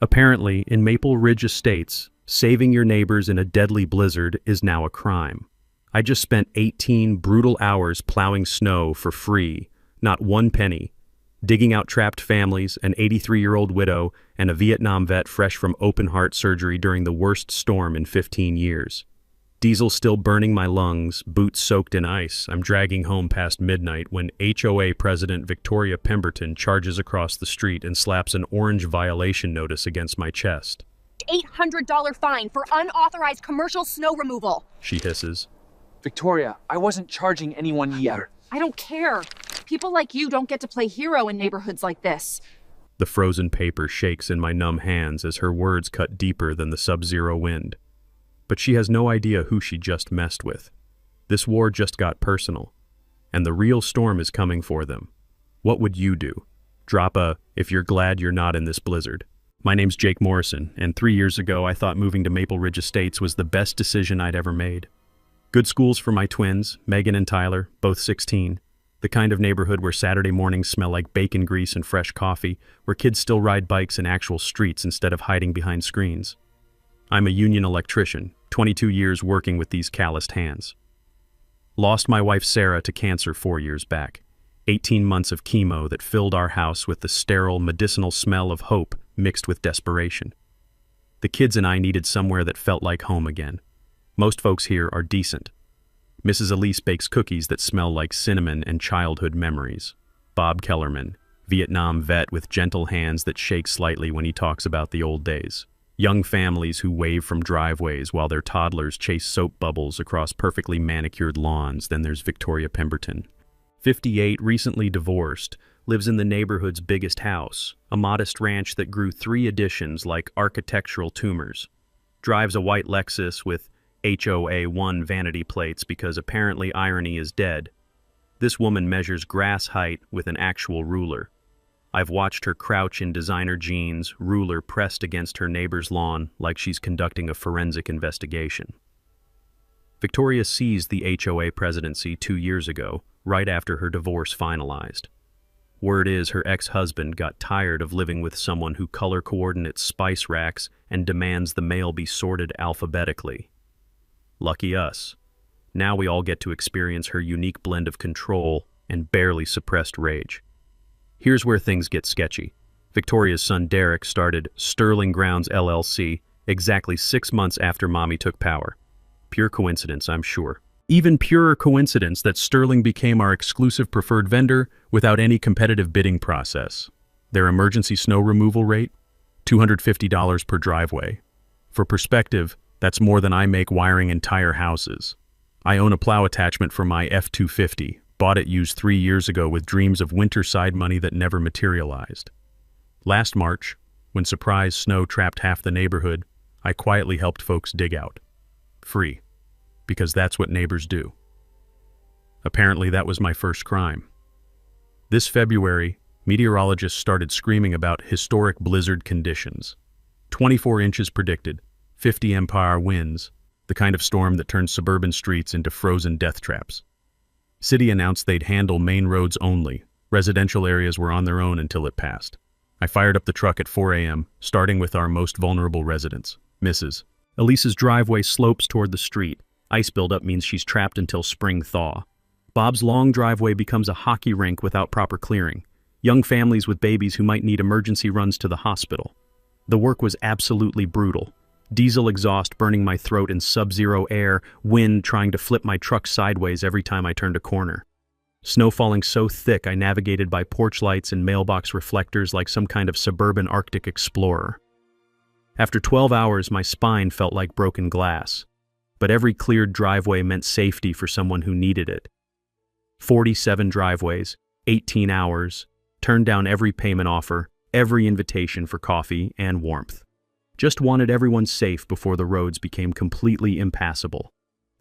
Apparently, in Maple Ridge Estates, saving your neighbors in a deadly blizzard is now a crime. I just spent 18 brutal hours plowing snow for free, not one penny, digging out trapped families, an 83-year-old widow, and a Vietnam vet fresh from open-heart surgery during the worst storm in 15 years. Diesel still burning my lungs, boots soaked in ice. I'm dragging home past midnight when HOA President Victoria Pemberton charges across the street and slaps an orange violation notice against my chest. $800 fine for unauthorized commercial snow removal, She hisses. Victoria, I wasn't charging anyone yet. I don't care. People like you don't get to play hero in neighborhoods like this. The frozen paper shakes in my numb hands as her words cut deeper than the sub-zero wind. But she has no idea who she just messed with. This war just got personal, and the real storm is coming for them. What would you do? Drop a, if you're glad you're not in this blizzard. My name's Jake Morrison, and 3 years ago I thought moving to Maple Ridge Estates was the best decision I'd ever made. Good schools for my twins, Megan and Tyler, both 16. The kind of neighborhood where Saturday mornings smell like bacon grease and fresh coffee, where kids still ride bikes in actual streets instead of hiding behind screens. I'm a union electrician, 22 years working with these calloused hands. Lost my wife Sarah to cancer 4 years back. 18 months of chemo that filled our house with the sterile, medicinal smell of hope mixed with desperation. The kids and I needed somewhere that felt like home again. Most folks here are decent. Mrs. Elise bakes cookies that smell like cinnamon and childhood memories. Bob Kellerman, Vietnam vet with gentle hands that shake slightly when he talks about the old days. Young families who wave from driveways while their toddlers chase soap bubbles across perfectly manicured lawns. Then there's Victoria Pemberton. 58, recently divorced, lives in the neighborhood's biggest house, a modest ranch that grew 3 additions like architectural tumors. Drives a white Lexus with HOA vanity plates because apparently irony is dead. This woman measures grass height with an actual ruler. I've watched her crouch in designer jeans, ruler pressed against her neighbor's lawn like she's conducting a forensic investigation. Victoria seized the HOA presidency 2 years ago, right after her divorce finalized. Word is her ex-husband got tired of living with someone who color coordinates spice racks and demands the mail be sorted alphabetically. Lucky us. Now we all get to experience her unique blend of control and barely suppressed rage. Here's where things get sketchy. Victoria's son Derek started Sterling Grounds LLC exactly 6 months after Mommy took power. Pure coincidence, I'm sure. Even purer coincidence that Sterling became our exclusive preferred vendor without any competitive bidding process. Their emergency snow removal rate? $250 per driveway. For perspective, that's more than I make wiring entire houses. I own a plow attachment for my F-250. Bought it used 3 years ago with dreams of winter side money that never materialized. Last March, when surprise snow trapped half the neighborhood, I quietly helped folks dig out. Free. Because that's what neighbors do. Apparently that was my first crime. This February, meteorologists started screaming about historic blizzard conditions. 24 inches predicted, 50 mph winds, the kind of storm that turns suburban streets into frozen death traps. City announced they'd handle main roads only. Residential areas were on their own until it passed. I fired up the truck at 4 a.m., starting with our most vulnerable residents, Mrs. Elise's driveway slopes toward the street. Ice buildup means she's trapped until spring thaw. Bob's long driveway becomes a hockey rink without proper clearing. Young families with babies who might need emergency runs to the hospital. The work was absolutely brutal. Diesel exhaust burning my throat in sub-zero air, wind trying to flip my truck sideways every time I turned a corner. Snow falling so thick I navigated by porch lights and mailbox reflectors like some kind of suburban Arctic explorer. After 12 hours, my spine felt like broken glass. But every cleared driveway meant safety for someone who needed it. 47 driveways, 18 hours, turned down every payment offer, every invitation for coffee and warmth. Just wanted everyone safe before the roads became completely impassable.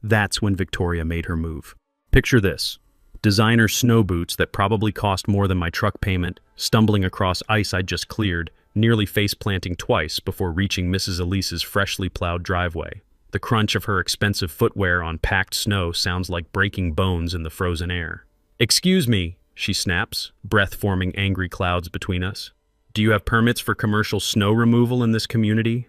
That's when Victoria made her move. Picture this. Designer snow boots that probably cost more than my truck payment, stumbling across ice I'd just cleared, nearly face-planting twice before reaching Mrs. Elise's freshly plowed driveway. The crunch of her expensive footwear on packed snow sounds like breaking bones in the frozen air. "Excuse me," she snaps, breath forming angry clouds between us. Do you have permits for commercial snow removal in this community?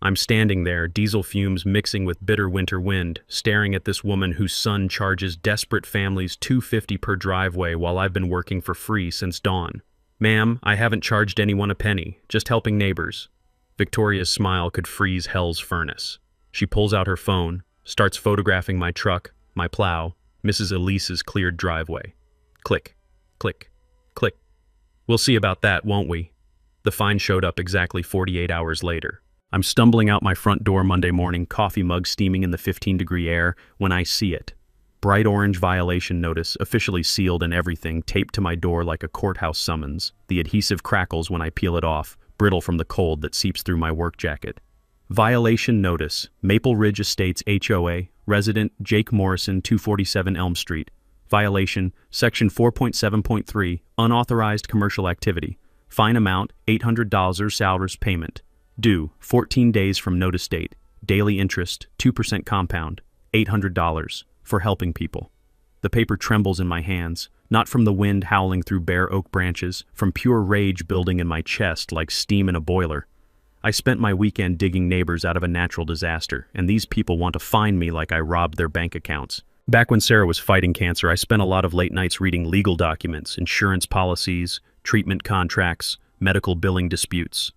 I'm standing there, diesel fumes mixing with bitter winter wind, staring at this woman whose son charges desperate families $2.50 per driveway while I've been working for free since dawn. Ma'am, I haven't charged anyone a penny, just helping neighbors. Victoria's smile could freeze hell's furnace. She pulls out her phone, starts photographing my truck, my plow, Mrs. Elise's cleared driveway. Click, click, click. We'll see about that, won't we? The fine showed up exactly 48 hours later. I'm stumbling out my front door Monday morning, coffee mug steaming in the 15-degree air, when I see it. Bright orange violation notice, officially sealed and everything, taped to my door like a courthouse summons. The adhesive crackles when I peel it off, brittle from the cold that seeps through my work jacket. Violation notice, Maple Ridge Estates HOA, resident Jake Morrison, 247 Elm Street. Violation, Section 4.7.3, unauthorized commercial activity. Fine amount, $800 salaries payment. Due, 14 days from notice date. Daily interest, 2% compound, $800, for helping people. The paper trembles in my hands, not from the wind howling through bare oak branches, from pure rage building in my chest like steam in a boiler. I spent my weekend digging neighbors out of a natural disaster, and these people want to fine me like I robbed their bank accounts. Back when Sarah was fighting cancer, I spent a lot of late nights reading legal documents, insurance policies, treatment contracts, medical billing disputes.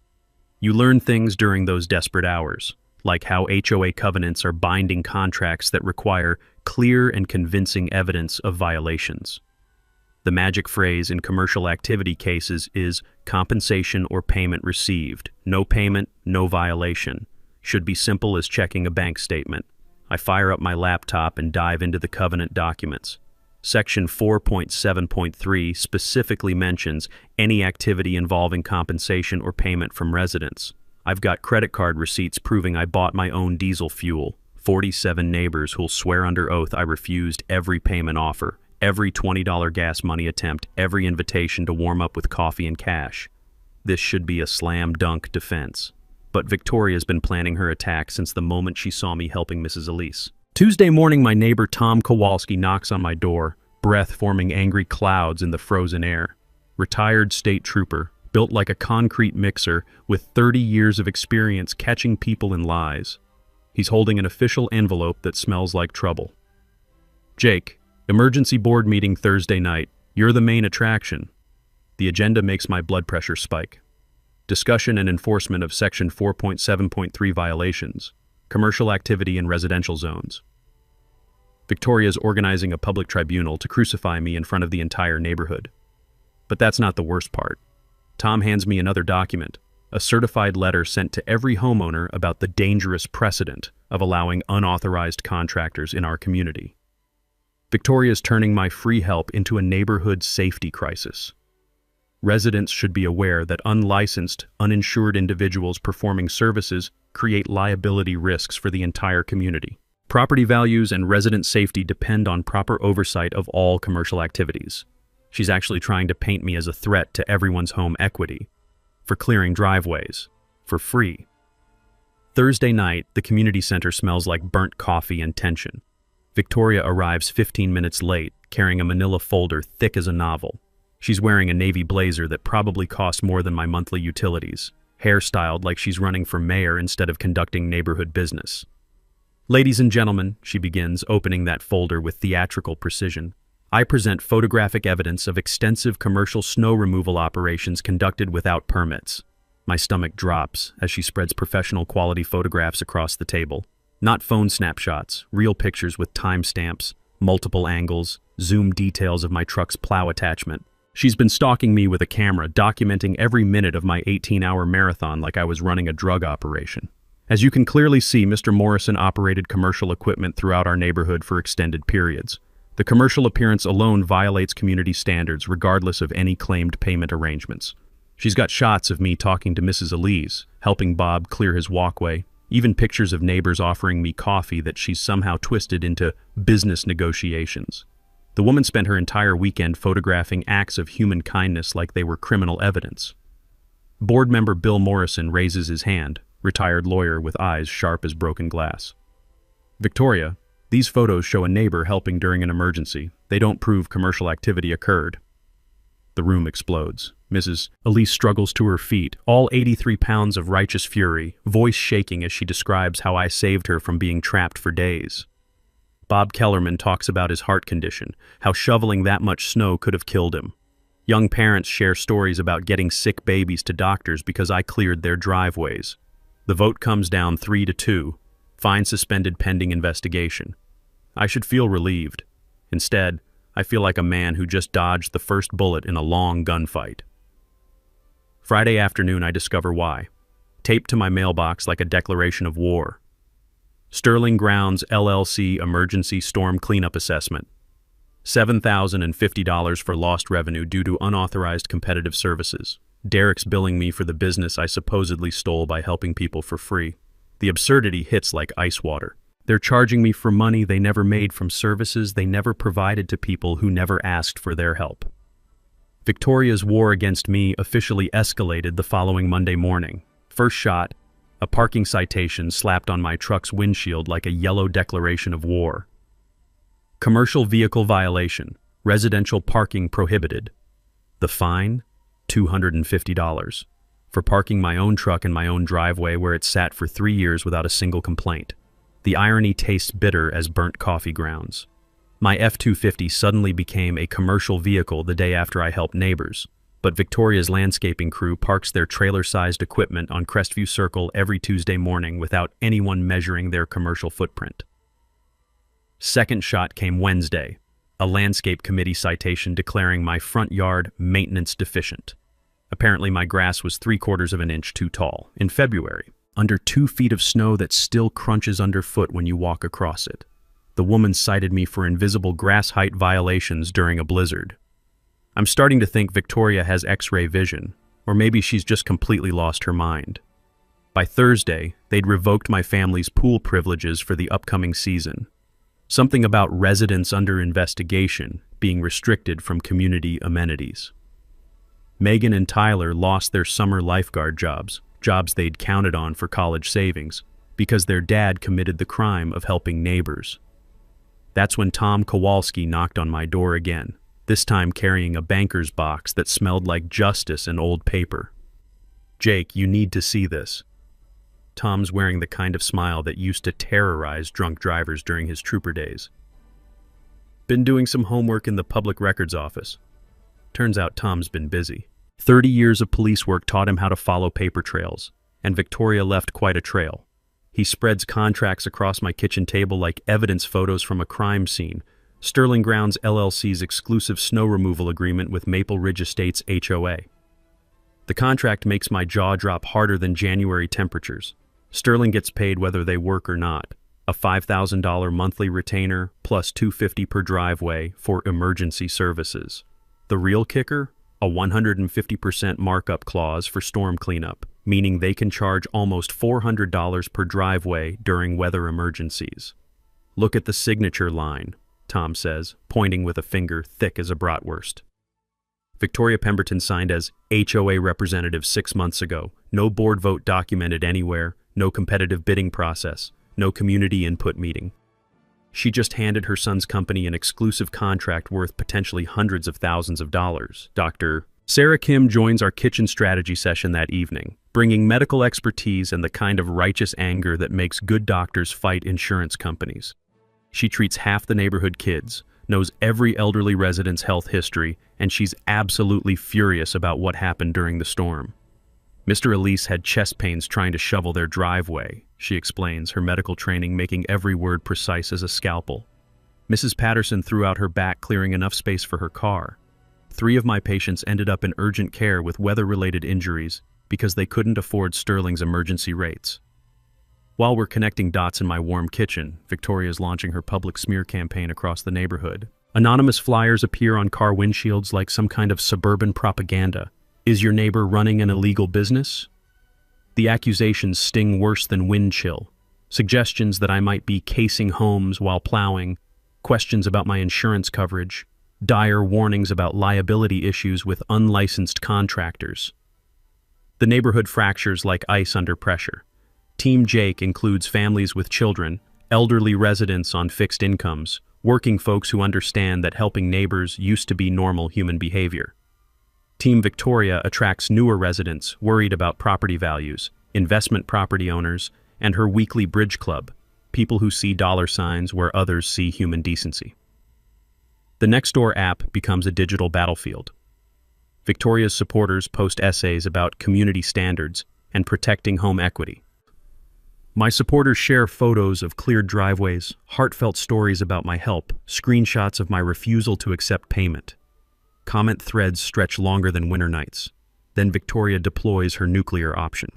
You learn things during those desperate hours, like how HOA covenants are binding contracts that require clear and convincing evidence of violations. The magic phrase in commercial activity cases is compensation or payment received. No payment, no violation. Should be simple as checking a bank statement. I fire up my laptop and dive into the covenant documents. Section 4.7.3 specifically mentions any activity involving compensation or payment from residents. I've got credit card receipts proving I bought my own diesel fuel, 47 neighbors who'll swear under oath I refused every payment offer, every $20 gas money attempt, every invitation to warm up with coffee and cash. This should be a slam dunk defense. But Victoria's been planning her attack since the moment she saw me helping Mrs. Elise. Tuesday morning, my neighbor Tom Kowalski knocks on my door, breath forming angry clouds in the frozen air. Retired state trooper, built like a concrete mixer with 30 years of experience catching people in lies. He's holding an official envelope that smells like trouble. Jake, emergency board meeting Thursday night. You're the main attraction. The agenda makes my blood pressure spike. Discussion and enforcement of Section 4.7.3 violations. Commercial activity in residential zones. Victoria's organizing a public tribunal to crucify me in front of the entire neighborhood. But that's not the worst part. Tom hands me another document, a certified letter sent to every homeowner about the dangerous precedent of allowing unauthorized contractors in our community. Victoria's turning my free help into a neighborhood safety crisis. Residents should be aware that unlicensed, uninsured individuals performing services create liability risks for the entire community. Property values and resident safety depend on proper oversight of all commercial activities. She's actually trying to paint me as a threat to everyone's home equity, for clearing driveways, for free. Thursday night, the community center smells like burnt coffee and tension. Victoria arrives 15 minutes late, carrying a manila folder thick as a novel. She's wearing a navy blazer that probably cost more than my monthly utilities, hairstyled like she's running for mayor instead of conducting neighborhood business. Ladies and gentlemen, she begins, opening that folder with theatrical precision. I present photographic evidence of extensive commercial snow removal operations conducted without permits. My stomach drops as she spreads professional quality photographs across the table. Not phone snapshots, real pictures with timestamps, multiple angles, zoom details of my truck's plow attachment. She's been stalking me with a camera, documenting every minute of my 18-hour marathon like I was running a drug operation. As you can clearly see, Mr. Morrison operated commercial equipment throughout our neighborhood for extended periods. The commercial appearance alone violates community standards regardless of any claimed payment arrangements. She's got shots of me talking to Mrs. Elise, helping Bob clear his walkway, even pictures of neighbors offering me coffee that she's somehow twisted into business negotiations. The woman spent her entire weekend photographing acts of human kindness like they were criminal evidence. Board member Bill Morrison raises his hand, retired lawyer with eyes sharp as broken glass. Victoria, these photos show a neighbor helping during an emergency. They don't prove commercial activity occurred. The room explodes. Mrs. Elise struggles to her feet, all 83 pounds of righteous fury, voice shaking as she describes how I saved her from being trapped for days. Bob Kellerman talks about his heart condition, how shoveling that much snow could have killed him. Young parents share stories about getting sick babies to doctors because I cleared their driveways. The vote comes down 3-2, fine suspended pending investigation. I should feel relieved. Instead, I feel like a man who just dodged the first bullet in a long gunfight. Friday afternoon, I discover why. Taped to my mailbox like a declaration of war. Sterling Grounds LLC Emergency Storm Cleanup Assessment. $7,050 for lost revenue due to unauthorized competitive services. Derek's billing me for the business I supposedly stole by helping people for free. The absurdity hits like ice water. They're charging me for money they never made from services they never provided to people who never asked for their help. Victoria's war against me officially escalated the following Monday morning. First shot, a parking citation slapped on my truck's windshield like a yellow declaration of war. Commercial vehicle violation, residential parking prohibited. The fine, $250, for parking my own truck in my own driveway where it sat for 3 years without a single complaint. The irony tastes bitter as burnt coffee grounds. My F-250 suddenly became a commercial vehicle the day after I helped neighbors, but Victoria's landscaping crew parks their trailer-sized equipment on Crestview Circle every Tuesday morning without anyone measuring their commercial footprint. Second shot came Wednesday, a landscape committee citation declaring my front yard maintenance deficient. Apparently my grass was 3/4 of an inch too tall in February, under 2 feet of snow that still crunches underfoot when you walk across it. The woman cited me for invisible grass height violations during a blizzard. I'm starting to think Victoria has X-ray vision, or maybe she's just completely lost her mind. By Thursday, they'd revoked my family's pool privileges for the upcoming season. Something about residents under investigation being restricted from community amenities. Megan and Tyler lost their summer lifeguard jobs they'd counted on for college savings, because their dad committed the crime of helping neighbors. That's when Tom Kowalski knocked on my door again, this time carrying a banker's box that smelled like justice and old paper. "Jake, you need to see this." Tom's wearing the kind of smile that used to terrorize drunk drivers during his trooper days. "Been doing some homework in the public records office." Turns out Tom's been busy. 30 years of police work taught him how to follow paper trails, and Victoria left quite a trail. He spreads contracts across my kitchen table like evidence photos from a crime scene. Sterling Grounds LLC's exclusive snow removal agreement with Maple Ridge Estates HOA. The contract makes my jaw drop harder than January temperatures. Sterling gets paid whether they work or not. A $5,000 monthly retainer plus $250 per driveway for emergency services. The real kicker? A 150% markup clause for storm cleanup, meaning they can charge almost $400 per driveway during weather emergencies. "Look at the signature line," Tom says, pointing with a finger thick as a bratwurst. Victoria Pemberton signed as HOA representative 6 months ago. No board vote documented anywhere, no competitive bidding process, no community input meeting. She just handed her son's company an exclusive contract worth potentially hundreds of thousands of dollars. Dr. Sarah Kim joins our kitchen strategy session that evening, bringing medical expertise and the kind of righteous anger that makes good doctors fight insurance companies. She treats half the neighborhood kids, knows every elderly resident's health history, and she's absolutely furious about what happened during the storm. Mr. Elise had chest pains trying to shovel their driveway, she explains, her medical training making every word precise as a scalpel. Mrs. Patterson threw out her back, clearing enough space for her car. 3 of my patients ended up in urgent care with weather-related injuries because they couldn't afford Sterling's emergency rates. While we're connecting dots in my warm kitchen, Victoria's launching her public smear campaign across the neighborhood. Anonymous flyers appear on car windshields like some kind of suburban propaganda. Is your neighbor running an illegal business? The accusations sting worse than wind chill. Suggestions that I might be casing homes while plowing, questions about my insurance coverage, dire warnings about liability issues with unlicensed contractors. The neighborhood fractures like ice under pressure. Team Jake includes families with children, elderly residents on fixed incomes, working folks who understand that helping neighbors used to be normal human behavior. Team Victoria attracts newer residents worried about property values, investment property owners, and her weekly bridge club, people who see dollar signs where others see human decency. The Nextdoor app becomes a digital battlefield. Victoria's supporters post essays about community standards and protecting home equity. My supporters share photos of cleared driveways, heartfelt stories about my help, screenshots of my refusal to accept payment. Comment threads stretch longer than winter nights. Then Victoria deploys her nuclear option.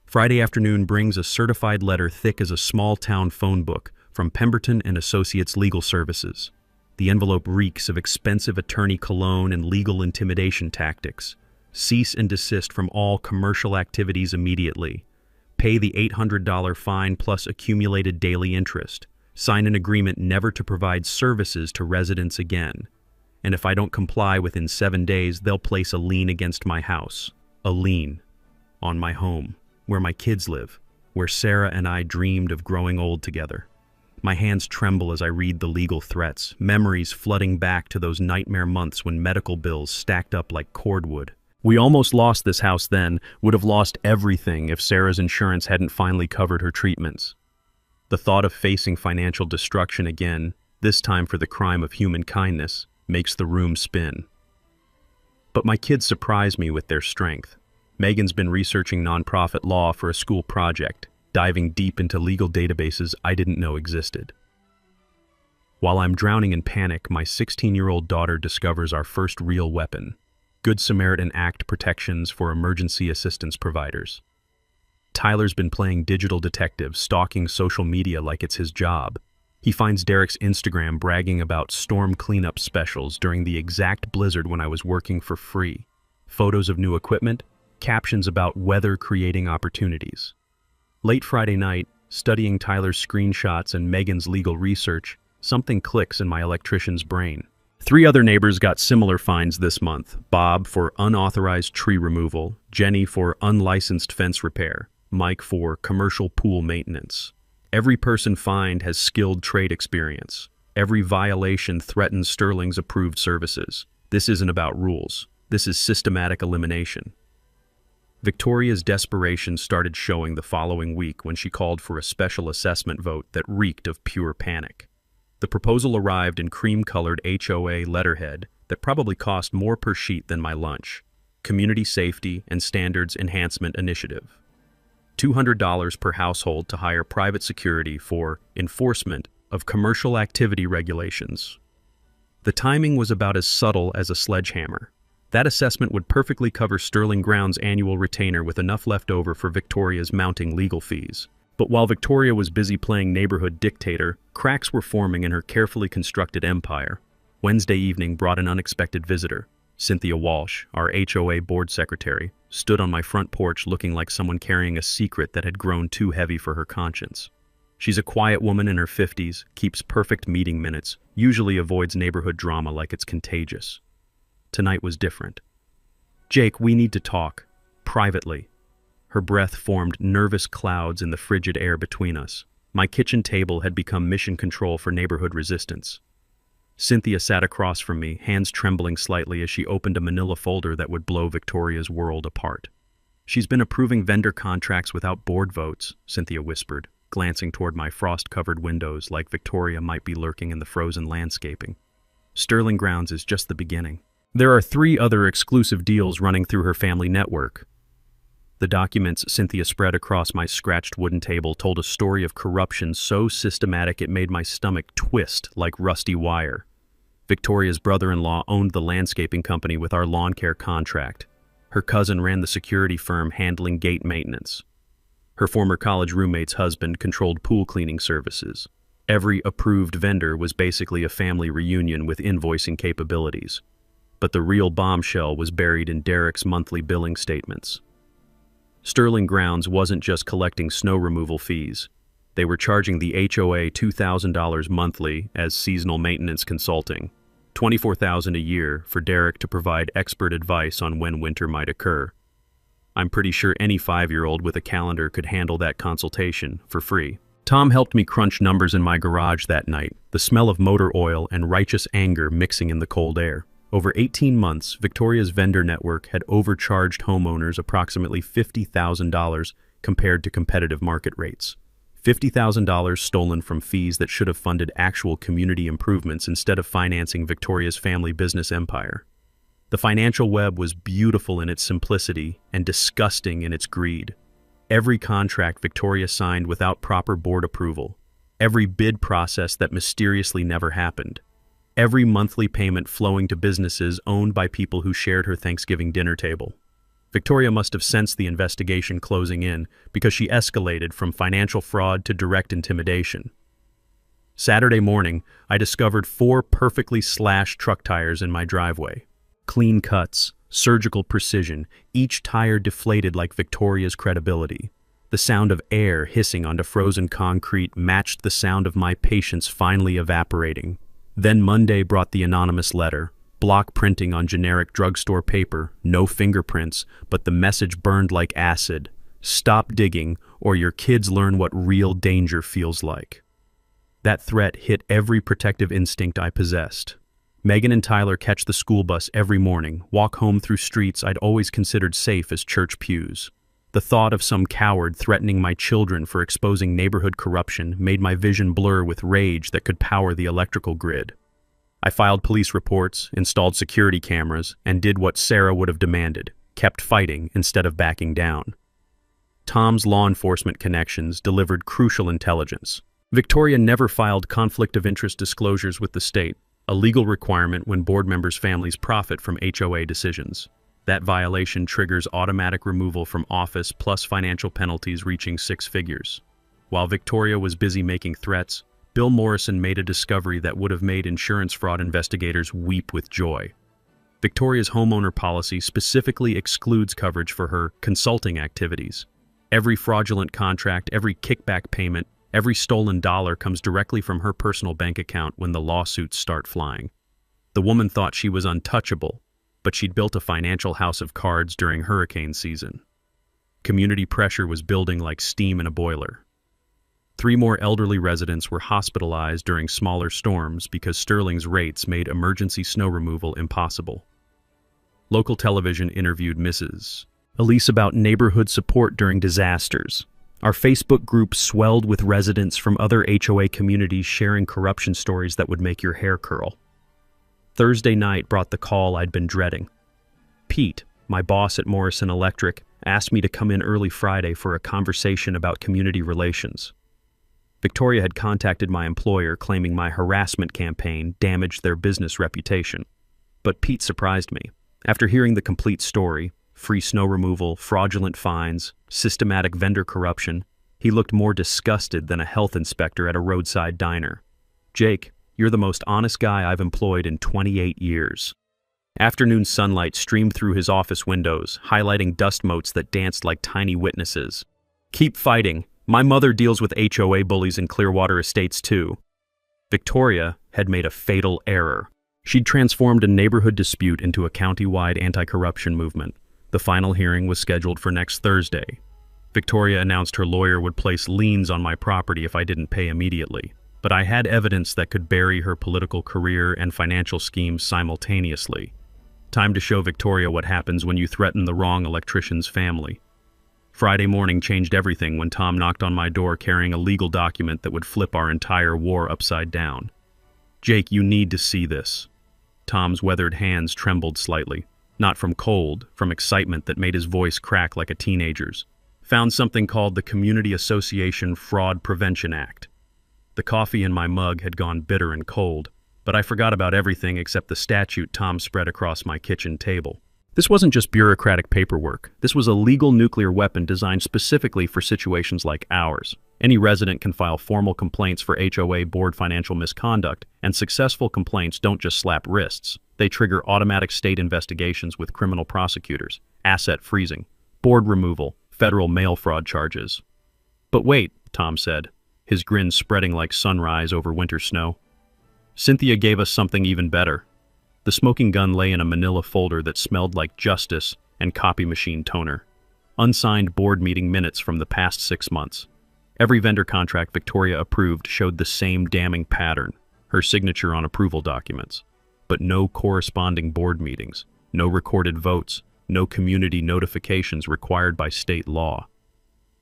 Friday afternoon brings a certified letter thick as a small-town phone book from Pemberton and Associates Legal Services. The envelope reeks of expensive attorney cologne and legal intimidation tactics. Cease and desist from all commercial activities immediately. Pay the $800 fine plus accumulated daily interest. Sign an agreement never to provide services to residents again. And if I don't comply within 7 days, they'll place a lien against my house. A lien on my home, where my kids live, where Sarah and I dreamed of growing old together. My hands tremble as I read the legal threats, memories flooding back to those nightmare months when medical bills stacked up like cordwood. We almost lost this house then, would have lost everything if Sarah's insurance hadn't finally covered her treatments. The thought of facing financial destruction again, this time for the crime of human kindness, makes the room spin. But my kids surprise me with their strength. Megan's been researching nonprofit law for a school project, diving deep into legal databases I didn't know existed. While I'm drowning in panic, my 16-year-old daughter discovers our first real weapon: Good Samaritan Act protections for emergency assistance providers. Tyler's been playing digital detective, stalking social media like it's his job. He finds Derek's Instagram bragging about storm cleanup specials during the exact blizzard when I was working for free. Photos of new equipment, captions about weather creating opportunities. Late Friday night, studying Tyler's screenshots and Megan's legal research, something clicks in my electrician's brain. 3 other neighbors got similar fines this month: Bob for unauthorized tree removal, Jenny for unlicensed fence repair, Mike for commercial pool maintenance. Every person fined has skilled trade experience. Every violation threatens Sterling's approved services. This isn't about rules. This is systematic elimination. Victoria's desperation started showing the following week when she called for a special assessment vote that reeked of pure panic. The proposal arrived in cream-colored HOA letterhead that probably cost more per sheet than my lunch. Community Safety and Standards Enhancement Initiative. $200 per household to hire private security for enforcement of commercial activity regulations. The timing was about as subtle as a sledgehammer. That assessment would perfectly cover Sterling Ground's annual retainer with enough left over for Victoria's mounting legal fees. But while Victoria was busy playing neighborhood dictator, cracks were forming in her carefully constructed empire. Wednesday evening brought an unexpected visitor. Cynthia Walsh, our HOA board secretary, stood on my front porch looking like someone carrying a secret that had grown too heavy for her conscience. She's a quiet woman in her 50s, keeps perfect meeting minutes, usually avoids neighborhood drama like it's contagious. Tonight was different. "Jake, we need to talk. Privately." Her breath formed nervous clouds in the frigid air between us. My kitchen table had become mission control for neighborhood resistance. Cynthia sat across from me, hands trembling slightly as she opened a manila folder that would blow Victoria's world apart. "She's been approving vendor contracts without board votes," Cynthia whispered, glancing toward my frost-covered windows like Victoria might be lurking in the frozen landscaping. "Sterling Grounds is just the beginning. There are 3 other exclusive deals running through her family network." The documents Cynthia spread across my scratched wooden table told a story of corruption so systematic it made my stomach twist like rusty wire. Victoria's brother-in-law owned the landscaping company with our lawn care contract. Her cousin ran the security firm handling gate maintenance. Her former college roommate's husband controlled pool cleaning services. Every approved vendor was basically a family reunion with invoicing capabilities. But the real bombshell was buried in Derek's monthly billing statements. Sterling Grounds wasn't just collecting snow removal fees. They were charging the HOA $2,000 monthly as seasonal maintenance consulting, $24,000 a year for Derek to provide expert advice on when winter might occur. I'm pretty sure any 5-year-old with a calendar could handle that consultation for free. Tom helped me crunch numbers in my garage that night, the smell of motor oil and righteous anger mixing in the cold air. Over 18 months, Victoria's vendor network had overcharged homeowners approximately $50,000 compared to competitive market rates. $50,000 stolen from fees that should have funded actual community improvements instead of financing Victoria's family business empire. The financial web was beautiful in its simplicity and disgusting in its greed. Every contract Victoria signed without proper board approval. Every bid process that mysteriously never happened. Every monthly payment flowing to businesses owned by people who shared her Thanksgiving dinner table. Victoria must have sensed the investigation closing in because she escalated from financial fraud to direct intimidation. Saturday morning, I discovered 4 perfectly slashed truck tires in my driveway. Clean cuts, surgical precision, each tire deflated like Victoria's credibility. The sound of air hissing onto frozen concrete matched the sound of my patience finally evaporating. Then Monday brought the anonymous letter, block printing on generic drugstore paper, no fingerprints, but the message burned like acid. Stop digging, or your kids learn what real danger feels like. That threat hit every protective instinct I possessed. Megan and Tyler catch the school bus every morning, walk home through streets I'd always considered safe as church pews. The thought of some coward threatening my children for exposing neighborhood corruption made my vision blur with rage that could power the electrical grid. I filed police reports, installed security cameras, and did what Sarah would have demanded, kept fighting instead of backing down. Tom's law enforcement connections delivered crucial intelligence. Victoria never filed conflict of interest disclosures with the state, a legal requirement when board members' families profit from HOA decisions. That violation triggers automatic removal from office plus financial penalties reaching 6 figures. While Victoria was busy making threats, Bill Morrison made a discovery that would have made insurance fraud investigators weep with joy. Victoria's homeowner policy specifically excludes coverage for her consulting activities. Every fraudulent contract, every kickback payment, every stolen dollar comes directly from her personal bank account when the lawsuits start flying. The woman thought she was untouchable, but she'd built a financial house of cards during hurricane season. Community pressure was building like steam in a boiler. 3 more elderly residents were hospitalized during smaller storms because Sterling's rates made emergency snow removal impossible. Local television interviewed Mrs. Elise about neighborhood support during disasters. Our Facebook group swelled with residents from other HOA communities sharing corruption stories that would make your hair curl. Thursday night brought the call I'd been dreading. Pete, my boss at Morrison Electric, asked me to come in early Friday for a conversation about community relations. Victoria had contacted my employer claiming my harassment campaign damaged their business reputation. But Pete surprised me. After hearing the complete story, free snow removal, fraudulent fines, systematic vendor corruption, he looked more disgusted than a health inspector at a roadside diner. Jake, you're the most honest guy I've employed in 28 years. Afternoon sunlight streamed through his office windows, highlighting dust motes that danced like tiny witnesses. Keep fighting. My mother deals with HOA bullies in Clearwater Estates too. Victoria had made a fatal error. She'd transformed a neighborhood dispute into a county-wide anti-corruption movement. The final hearing was scheduled for next Thursday. Victoria announced her lawyer would place liens on my property if I didn't pay immediately, but I had evidence that could bury her political career and financial schemes simultaneously. Time to show Victoria what happens when you threaten the wrong electrician's family. Friday morning changed everything when Tom knocked on my door carrying a legal document that would flip our entire war upside down. Jake, you need to see this. Tom's weathered hands trembled slightly, not from cold, from excitement that made his voice crack like a teenager's. Found something called the Community Association Fraud Prevention Act. The coffee in my mug had gone bitter and cold, but I forgot about everything except the statute Tom spread across my kitchen table. This wasn't just bureaucratic paperwork. This was a legal nuclear weapon designed specifically for situations like ours. Any resident can file formal complaints for HOA board financial misconduct, and successful complaints don't just slap wrists. They trigger automatic state investigations with criminal prosecutors, asset freezing, board removal, federal mail fraud charges. But wait, Tom said, his grin spreading like sunrise over winter snow. Cynthia gave us something even better. The smoking gun lay in a manila folder that smelled like justice and copy machine toner. Unsigned board meeting minutes from the past 6 months. Every vendor contract Victoria approved showed the same damning pattern, her signature on approval documents. but no corresponding board meetings, no recorded votes, no community notifications required by state law.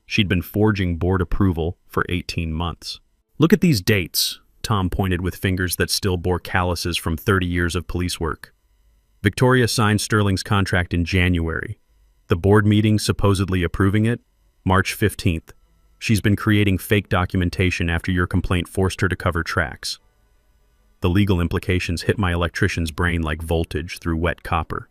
She'd been forging board approval for 18 months. "Look at these dates," Tom pointed with fingers that still bore calluses from 30 years of police work. Victoria signed Sterling's contract in January. The board meeting supposedly approving it, March 15th. She's been creating fake documentation after your complaint forced her to cover tracks. The legal implications hit my electrician's brain like voltage through wet copper.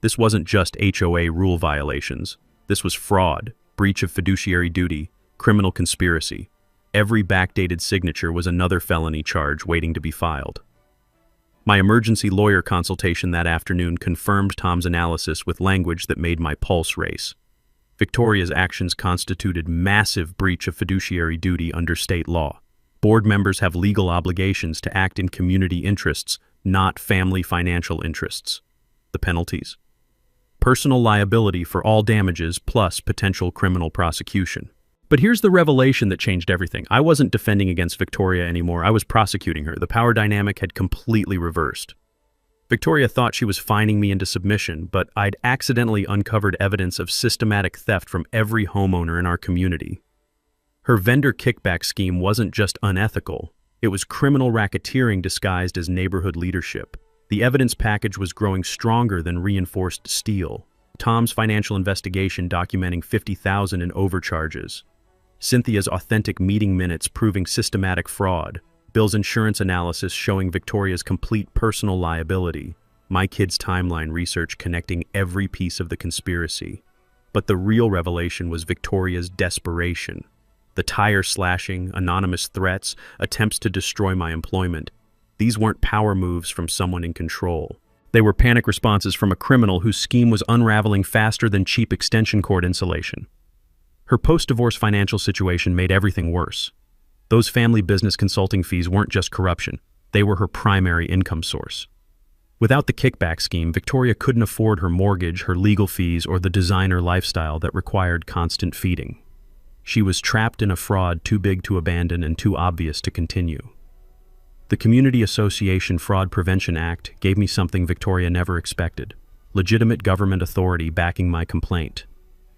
This wasn't just HOA rule violations. This was fraud, breach of fiduciary duty, criminal conspiracy. Every backdated signature was another felony charge waiting to be filed. My emergency lawyer consultation that afternoon confirmed Tom's analysis with language that made my pulse race. Victoria's actions constituted massive breach of fiduciary duty under state law. Board members have legal obligations to act in community interests, not family financial interests. The penalties: personal liability for all damages plus potential criminal prosecution. But here's the revelation that changed everything. I wasn't defending against Victoria anymore. I was prosecuting her. The power dynamic had completely reversed. Victoria thought she was fining me into submission, but I'd accidentally uncovered evidence of systematic theft from every homeowner in our community. Her vendor kickback scheme wasn't just unethical. It was criminal racketeering disguised as neighborhood leadership. The evidence package was growing stronger than reinforced steel. Tom's financial investigation documenting $50,000 in overcharges. Cynthia's authentic meeting minutes proving systematic fraud. Bill's insurance analysis showing Victoria's complete personal liability. My kid's timeline research connecting every piece of the conspiracy. But the real revelation was Victoria's desperation. The tire slashing, anonymous threats, attempts to destroy my employment. These weren't power moves from someone in control. They were panic responses from a criminal whose scheme was unraveling faster than cheap extension cord insulation. Her post-divorce financial situation made everything worse. Those family business consulting fees weren't just corruption. They were her primary income source. Without the kickback scheme, Victoria couldn't afford her mortgage, her legal fees, or the designer lifestyle that required constant feeding. She was trapped in a fraud too big to abandon and too obvious to continue. The Community Association Fraud Prevention Act gave me something Victoria never expected: legitimate government authority backing my complaint.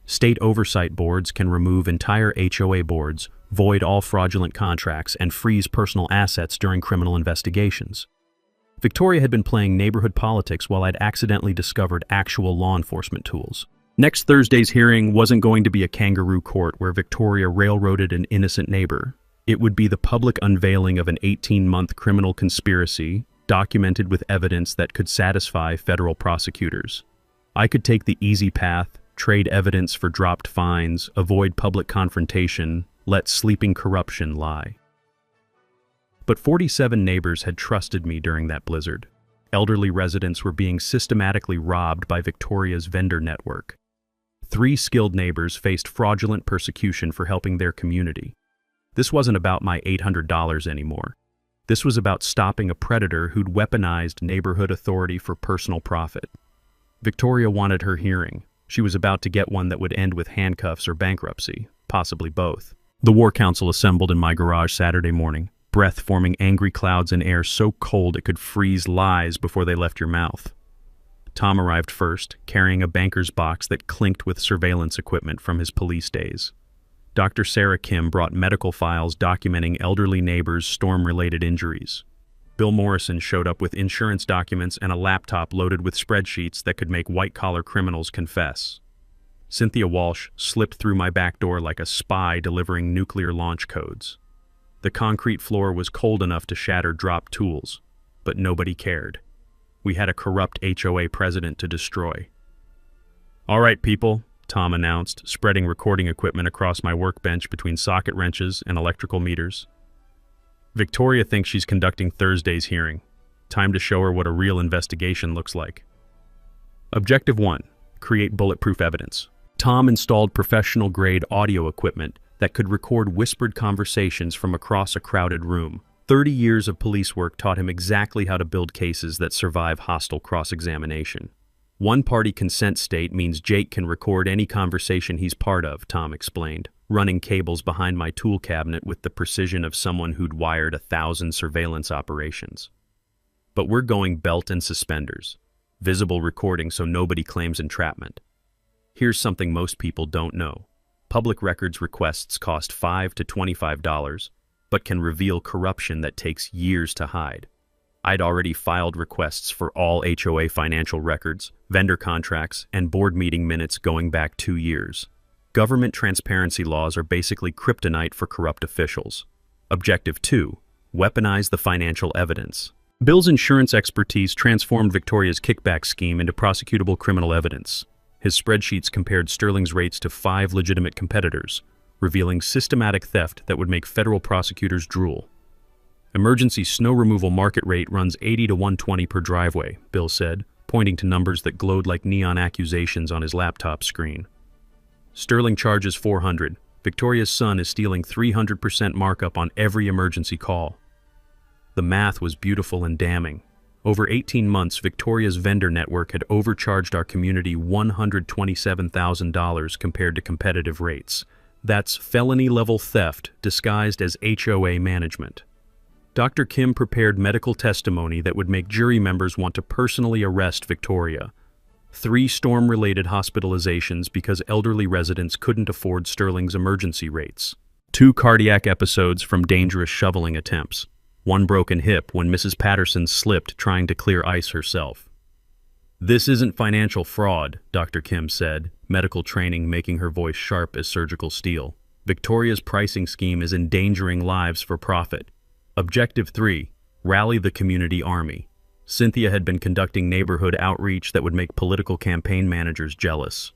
State oversight boards can remove entire HOA boards, void all fraudulent contracts, and freeze personal assets during criminal investigations. Victoria had been playing neighborhood politics while I'd accidentally discovered actual law enforcement tools. Next Thursday's hearing wasn't going to be a kangaroo court where Victoria railroaded an innocent neighbor. It would be the public unveiling of an 18-month criminal conspiracy, documented with evidence that could satisfy federal prosecutors. I could take the easy path, trade evidence for dropped fines, avoid public confrontation, let sleeping corruption lie. But 47 neighbors had trusted me during that blizzard. Elderly residents were being systematically robbed by Victoria's vendor network. 3 skilled neighbors faced fraudulent persecution for helping their community. This wasn't about my $800 anymore. This was about stopping a predator who'd weaponized neighborhood authority for personal profit. Victoria wanted her hearing. She was about to get one that would end with handcuffs or bankruptcy, possibly both. The War Council assembled in my garage Saturday morning, breath forming angry clouds in air so cold it could freeze lies before they left your mouth. Tom arrived first, carrying a banker's box that clinked with surveillance equipment from his police days. Dr. Sarah Kim brought medical files documenting elderly neighbors' storm-related injuries. Bill Morrison showed up with insurance documents and a laptop loaded with spreadsheets that could make white-collar criminals confess. Cynthia Walsh slipped through my back door like a spy delivering nuclear launch codes. The concrete floor was cold enough to shatter dropped tools, but nobody cared. We had a corrupt HOA president to destroy. "All right, people," Tom announced, spreading recording equipment across my workbench between socket wrenches and electrical meters. "Victoria thinks she's conducting Thursday's hearing. Time to show her what a real investigation looks like." Objective 1. Create bulletproof evidence. Tom installed professional-grade audio equipment that could record whispered conversations from across a crowded room. 30 years of police work taught him exactly how to build cases that survive hostile cross-examination. One-party consent state means Jake can record any conversation he's part of, Tom explained, running cables behind my tool cabinet with the precision of someone who'd wired 1,000 surveillance operations. But we're going belt and suspenders. Visible recording so nobody claims entrapment. Here's something most people don't know. Public records requests cost $5 to $25, but can reveal corruption that takes years to hide. I'd already filed requests for all HOA financial records, vendor contracts, and board meeting minutes going back 2 years. Government transparency laws are basically kryptonite for corrupt officials. Objective 2. Weaponize the financial evidence. Bill's insurance expertise transformed Victoria's kickback scheme into prosecutable criminal evidence. His spreadsheets compared Sterling's rates to 5 legitimate competitors, revealing systematic theft that would make federal prosecutors drool. Emergency snow removal market rate runs $80 to $120 per driveway, Bill said, pointing to numbers that glowed like neon accusations on his laptop screen. Sterling charges $400. Victoria's son is stealing 300% markup on every emergency call. The math was beautiful and damning. Over 18 months, Victoria's vendor network had overcharged our community $127,000 compared to competitive rates. That's felony-level theft disguised as HOA management. Dr. Kim prepared medical testimony that would make jury members want to personally arrest Victoria. 3 storm-related hospitalizations because elderly residents couldn't afford Sterling's emergency rates. 2 cardiac episodes from dangerous shoveling attempts. 1 broken hip when Mrs. Patterson slipped trying to clear ice herself. This isn't financial fraud, Dr. Kim said, medical training making her voice sharp as surgical steel. Victoria's pricing scheme is endangering lives for profit. Objective 3. Rally the community army. Cynthia had been conducting neighborhood outreach that would make political campaign managers jealous.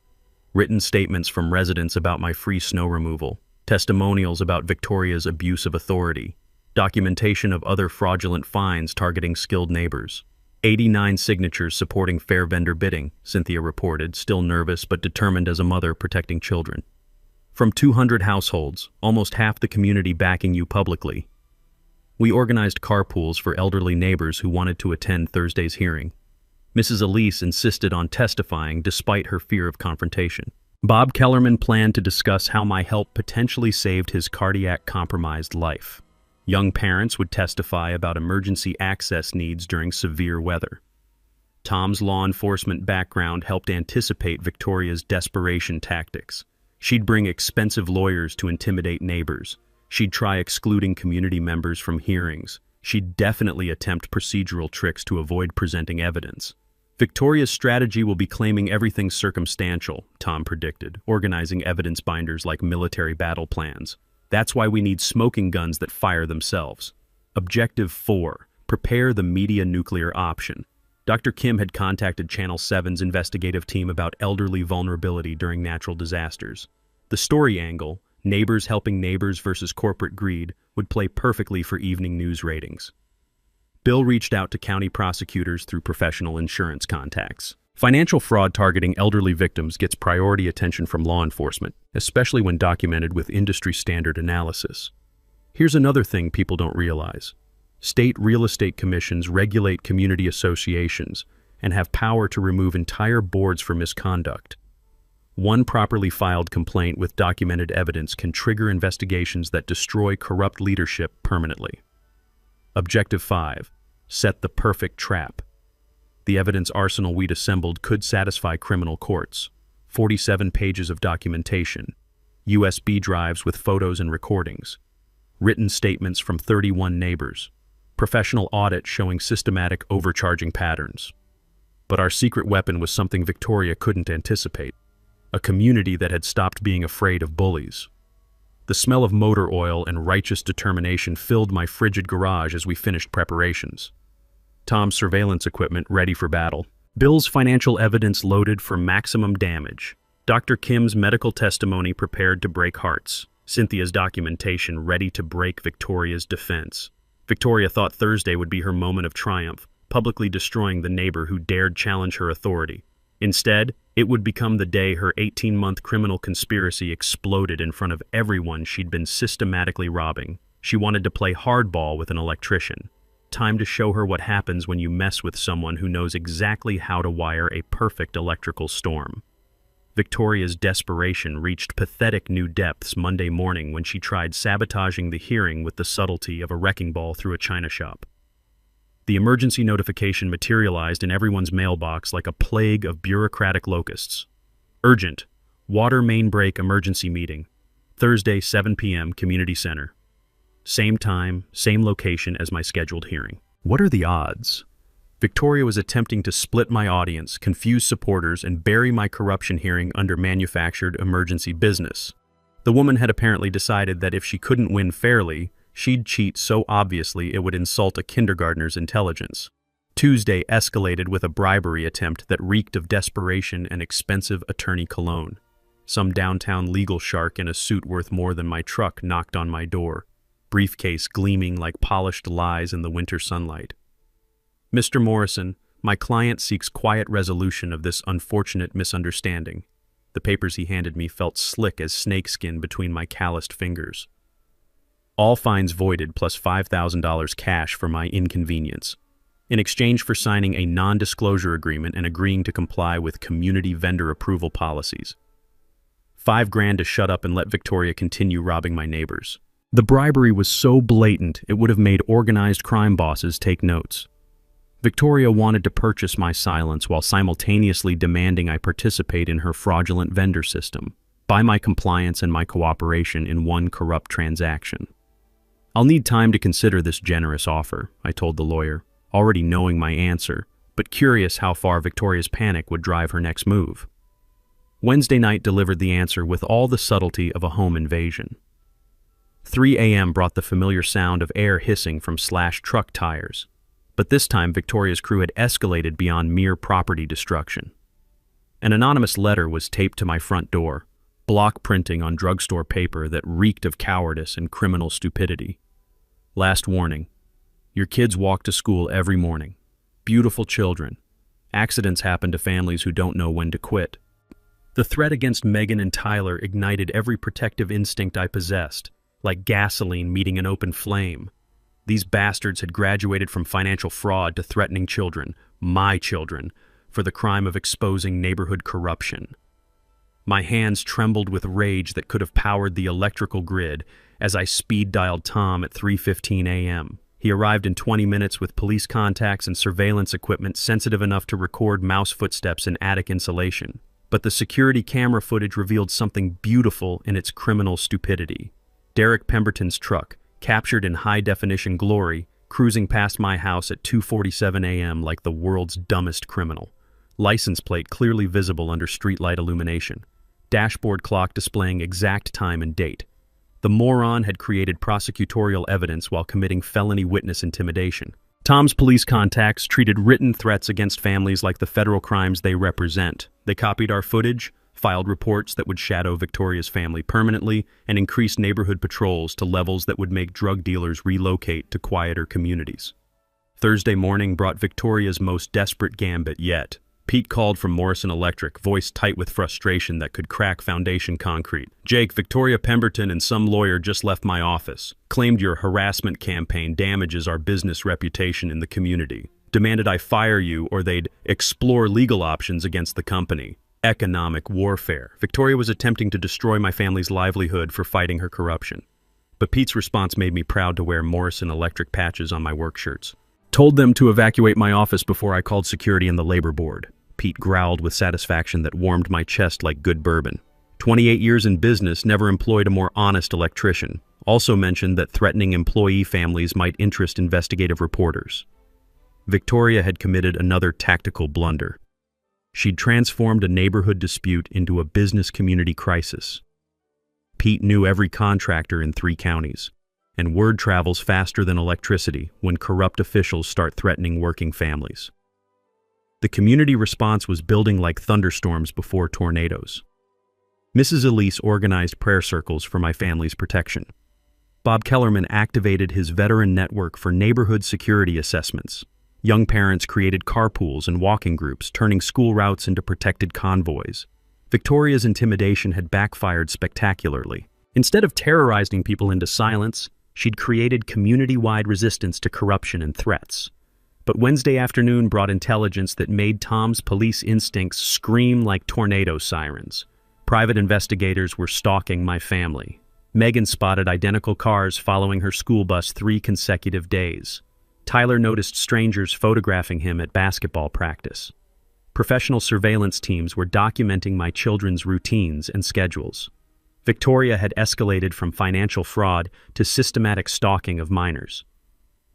Written statements from residents about my free snow removal. Testimonials about Victoria's abuse of authority. Documentation of other fraudulent fines targeting skilled neighbors. 89 signatures supporting fair vendor bidding, Cynthia reported, still nervous but determined as a mother protecting children. From 200 households, almost half the community backing you publicly. We organized carpools for elderly neighbors who wanted to attend Thursday's hearing. Mrs. Elise insisted on testifying despite her fear of confrontation. Bob Kellerman planned to discuss how my help potentially saved his cardiac-compromised life. Young parents would testify about emergency access needs during severe weather. Tom's law enforcement background helped anticipate Victoria's desperation tactics. She'd bring expensive lawyers to intimidate neighbors. She'd try excluding community members from hearings. She'd definitely attempt procedural tricks to avoid presenting evidence. Victoria's strategy will be claiming everything circumstantial, Tom predicted, organizing evidence binders like military battle plans. That's why we need smoking guns that fire themselves. Objective 4. Prepare the media nuclear option. Dr. Kim had contacted Channel 7's investigative team about elderly vulnerability during natural disasters. The story angle, neighbors helping neighbors versus corporate greed, would play perfectly for evening news ratings. Bill reached out to county prosecutors through professional insurance contacts. Financial fraud targeting elderly victims gets priority attention from law enforcement, especially when documented with industry-standard analysis. Here's another thing people don't realize. State real estate commissions regulate community associations and have power to remove entire boards for misconduct. One properly filed complaint with documented evidence can trigger investigations that destroy corrupt leadership permanently. Objective 5. Set the perfect trap. The evidence arsenal we'd assembled could satisfy criminal courts. 47 pages of documentation, USB drives with photos and recordings, written statements from 31 neighbors, professional audit showing systematic overcharging patterns. But our secret weapon was something Victoria couldn't anticipate. A community that had stopped being afraid of bullies. The smell of motor oil and righteous determination filled my frigid garage as we finished preparations. Tom's surveillance equipment ready for battle. Bill's financial evidence loaded for maximum damage. Dr. Kim's medical testimony prepared to break hearts. Cynthia's documentation ready to break Victoria's defense. Victoria thought Thursday would be her moment of triumph, publicly destroying the neighbor who dared challenge her authority. Instead, it would become the day her 18-month criminal conspiracy exploded in front of everyone she'd been systematically robbing. She wanted to play hardball with an electrician. Time to show her what happens when you mess with someone who knows exactly how to wire a perfect electrical storm. Victoria's desperation reached pathetic new depths Monday morning when she tried sabotaging the hearing with the subtlety of a wrecking ball through a china shop. The emergency notification materialized in everyone's mailbox like a plague of bureaucratic locusts. Urgent. Water main break emergency meeting. Thursday, 7 p.m., Community Center. Same time, same location as my scheduled hearing. What are the odds? Victoria was attempting to split my audience, confuse supporters, and bury my corruption hearing under manufactured emergency business. The woman had apparently decided that if she couldn't win fairly, she'd cheat so obviously it would insult a kindergartner's intelligence. Tuesday escalated with a bribery attempt that reeked of desperation and expensive attorney cologne. Some downtown legal shark in a suit worth more than my truck knocked on my door, briefcase gleaming like polished lies in the winter sunlight. Mr. Morrison, my client seeks quiet resolution of this unfortunate misunderstanding. The papers he handed me felt slick as snakeskin between my calloused fingers. All fines voided plus $5,000 cash for my inconvenience, in exchange for signing a non-disclosure agreement and agreeing to comply with community vendor approval policies. $5,000 to shut up and let Victoria continue robbing my neighbors. The bribery was so blatant it would have made organized crime bosses take notes. Victoria wanted to purchase my silence while simultaneously demanding I participate in her fraudulent vendor system, buy my compliance and my cooperation in one corrupt transaction. I'll need time to consider this generous offer, I told the lawyer, already knowing my answer, but curious how far Victoria's panic would drive her next move. Wednesday night delivered the answer with all the subtlety of a home invasion. 3 a.m. brought the familiar sound of air hissing from slashed truck tires. But this time Victoria's crew had escalated beyond mere property destruction. An anonymous letter was taped to my front door, block printing on drugstore paper that reeked of cowardice and criminal stupidity. Last warning. Your kids walk to school every morning. Beautiful children. Accidents happen to families who don't know when to quit. The threat against Megan and Tyler ignited every protective instinct I possessed, like gasoline meeting an open flame. These bastards had graduated from financial fraud to threatening children, my children, for the crime of exposing neighborhood corruption. My hands trembled with rage that could have powered the electrical grid as I speed-dialed Tom at 3:15 a.m. He arrived in 20 minutes with police contacts and surveillance equipment sensitive enough to record mouse footsteps in attic insulation. But the security camera footage revealed something beautiful in its criminal stupidity. Derek Pemberton's truck, captured in high-definition glory, cruising past my house at 2:47 a.m. like the world's dumbest criminal. License plate clearly visible under streetlight illumination. Dashboard clock displaying exact time and date. The moron had created prosecutorial evidence while committing felony witness intimidation. Tom's police contacts treated written threats against families like the federal crimes they represent. They copied our footage, filed reports that would shadow Victoria's family permanently, and increased neighborhood patrols to levels that would make drug dealers relocate to quieter communities. Thursday morning brought Victoria's most desperate gambit yet. Pete called from Morrison Electric, voice tight with frustration that could crack foundation concrete. Jake, Victoria Pemberton and some lawyer just left my office. Claimed your harassment campaign damages our business reputation in the community. Demanded I fire you or they'd explore legal options against the company. Economic warfare. Victoria was attempting to destroy my family's livelihood for fighting her corruption. But Pete's response made me proud to wear Morrison Electric patches on my work shirts. Told them to evacuate my office before I called security and the labor board. Pete growled with satisfaction that warmed my chest like good bourbon. 28 years in business, never employed a more honest electrician. Also mentioned that threatening employee families might interest investigative reporters. Victoria had committed another tactical blunder. She'd transformed a neighborhood dispute into a business community crisis. Pete knew every contractor in 3 counties, and word travels faster than electricity when corrupt officials start threatening working families. The community response was building like thunderstorms before tornadoes. Mrs. Elise organized prayer circles for my family's protection. Bob Kellerman activated his veteran network for neighborhood security assessments. Young parents created carpools and walking groups, turning school routes into protected convoys. Victoria's intimidation had backfired spectacularly. Instead of terrorizing people into silence, she'd created community-wide resistance to corruption and threats. But Wednesday afternoon brought intelligence that made Tom's police instincts scream like tornado sirens. Private investigators were stalking my family. Megan spotted identical cars following her school bus 3 consecutive days. Tyler noticed strangers photographing him at basketball practice. Professional surveillance teams were documenting my children's routines and schedules. Victoria had escalated from financial fraud to systematic stalking of minors.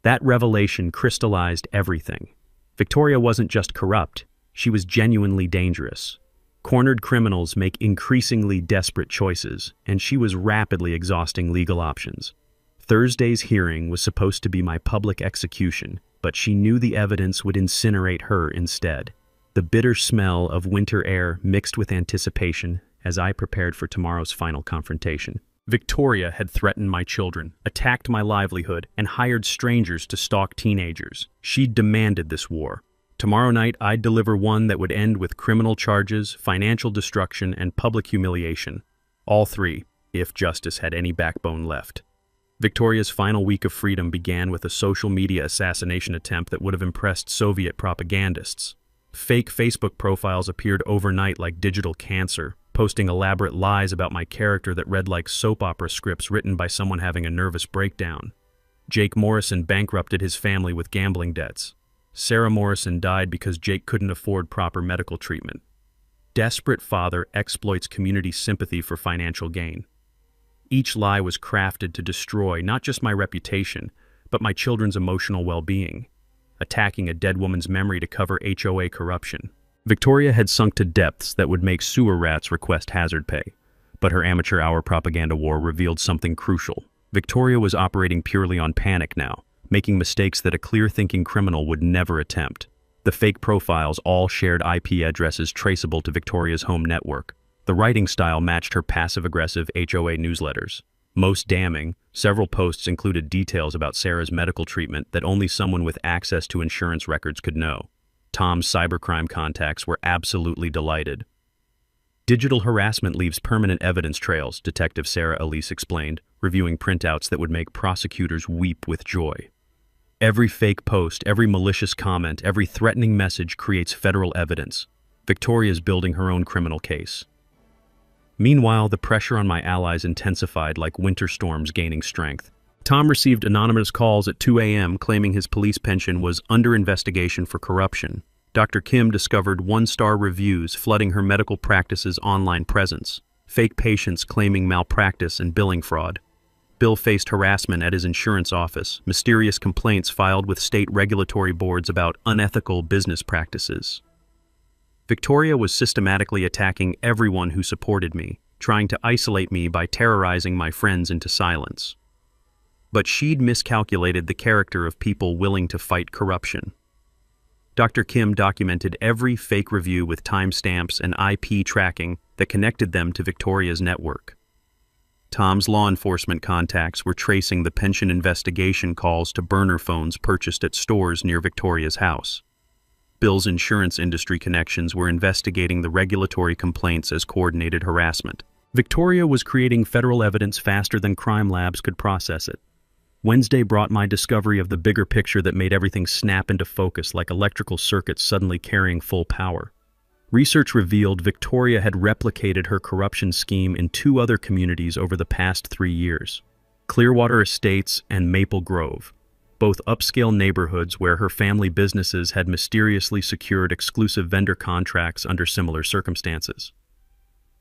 That revelation crystallized everything. Victoria wasn't just corrupt, she was genuinely dangerous. Cornered criminals make increasingly desperate choices, and she was rapidly exhausting legal options. Thursday's hearing was supposed to be my public execution, but she knew the evidence would incinerate her instead. The bitter smell of winter air mixed with anticipation as I prepared for tomorrow's final confrontation. Victoria had threatened my children, attacked my livelihood, and hired strangers to stalk teenagers. She demanded this war. Tomorrow night, I'd deliver one that would end with criminal charges, financial destruction, and public humiliation. All three, if justice had any backbone left. Victoria's final week of freedom began with a social media assassination attempt that would have impressed Soviet propagandists. Fake Facebook profiles appeared overnight like digital cancer, posting elaborate lies about my character that read like soap opera scripts written by someone having a nervous breakdown. Jake Morrison bankrupted his family with gambling debts. Sarah Morrison died because Jake couldn't afford proper medical treatment. Desperate father exploits community sympathy for financial gain. Each lie was crafted to destroy not just my reputation, but my children's emotional well-being, attacking a dead woman's memory to cover HOA corruption. Victoria had sunk to depths that would make sewer rats request hazard pay, but her amateur hour propaganda war revealed something crucial. Victoria was operating purely on panic now, making mistakes that a clear-thinking criminal would never attempt. The fake profiles all shared IP addresses traceable to Victoria's home network. The writing style matched her passive-aggressive HOA newsletters. Most damning, several posts included details about Sarah's medical treatment that only someone with access to insurance records could know. Tom's cybercrime contacts were absolutely delighted. Digital harassment leaves permanent evidence trails, Detective Sarah Elise explained, reviewing printouts that would make prosecutors weep with joy. Every fake post, every malicious comment, every threatening message creates federal evidence. Victoria's building her own criminal case. Meanwhile, the pressure on my allies intensified like winter storms gaining strength. Tom received anonymous calls at 2 a.m. claiming his police pension was under investigation for corruption. Dr. Kim discovered one-star reviews flooding her medical practice's online presence. Fake patients claiming malpractice and billing fraud. Bill faced harassment at his insurance office, mysterious complaints filed with state regulatory boards about unethical business practices. Victoria was systematically attacking everyone who supported me, trying to isolate me by terrorizing my friends into silence. But she'd miscalculated the character of people willing to fight corruption. Dr. Kim documented every fake review with timestamps and IP tracking that connected them to Victoria's network. Tom's law enforcement contacts were tracing the pension investigation calls to burner phones purchased at stores near Victoria's house. Bill's insurance industry connections were investigating the regulatory complaints as coordinated harassment. Victoria was creating federal evidence faster than crime labs could process it. Wednesday brought my discovery of the bigger picture that made everything snap into focus like electrical circuits suddenly carrying full power. Research revealed Victoria had replicated her corruption scheme in 2 other communities over the past 3 years: Clearwater Estates and Maple Grove, both upscale neighborhoods where her family businesses had mysteriously secured exclusive vendor contracts under similar circumstances.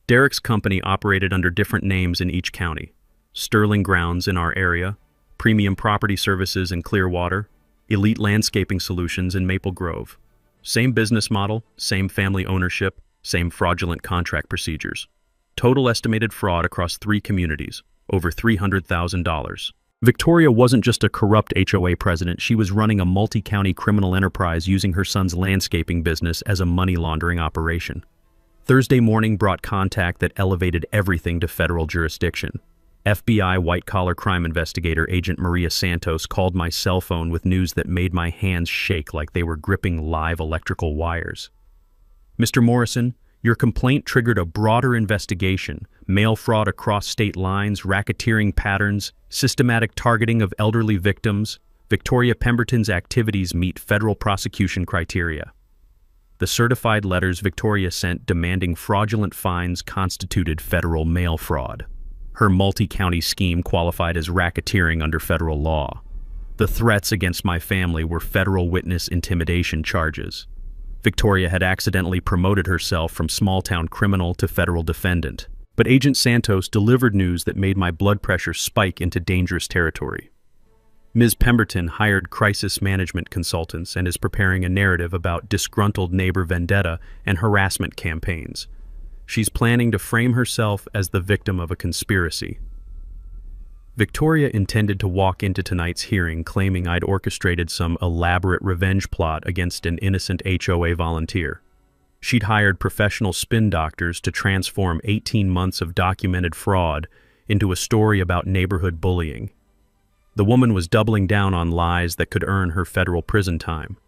Derek's company operated under different names in each county: Sterling Grounds in our area, Premium Property Services in Clearwater, Elite Landscaping Solutions in Maple Grove. Same business model, same family ownership, same fraudulent contract procedures. Total estimated fraud across 3 communities, over $300,000. Victoria wasn't just a corrupt HOA president, she was running a multi-county criminal enterprise using her son's landscaping business as a money laundering operation. Thursday morning brought contact that elevated everything to federal jurisdiction. FBI white-collar crime investigator Agent Maria Santos called my cell phone with news that made my hands shake like they were gripping live electrical wires. Mr. Morrison, your complaint triggered a broader investigation: mail fraud across state lines, racketeering patterns, systematic targeting of elderly victims. Victoria Pemberton's activities meet federal prosecution criteria. The certified letters Victoria sent demanding fraudulent fines constituted federal mail fraud. Her multi-county scheme qualified as racketeering under federal law. The threats against my family were federal witness intimidation charges. Victoria had accidentally promoted herself from small-town criminal to federal defendant. But Agent Santos delivered news that made my blood pressure spike into dangerous territory. Ms. Pemberton hired crisis management consultants and is preparing a narrative about disgruntled neighbor vendetta and harassment campaigns. She's planning to frame herself as the victim of a conspiracy. Victoria intended to walk into tonight's hearing claiming I'd orchestrated some elaborate revenge plot against an innocent HOA volunteer. She'd hired professional spin doctors to transform 18 months of documented fraud into a story about neighborhood bullying. The woman was doubling down on lies that could earn her federal prison time.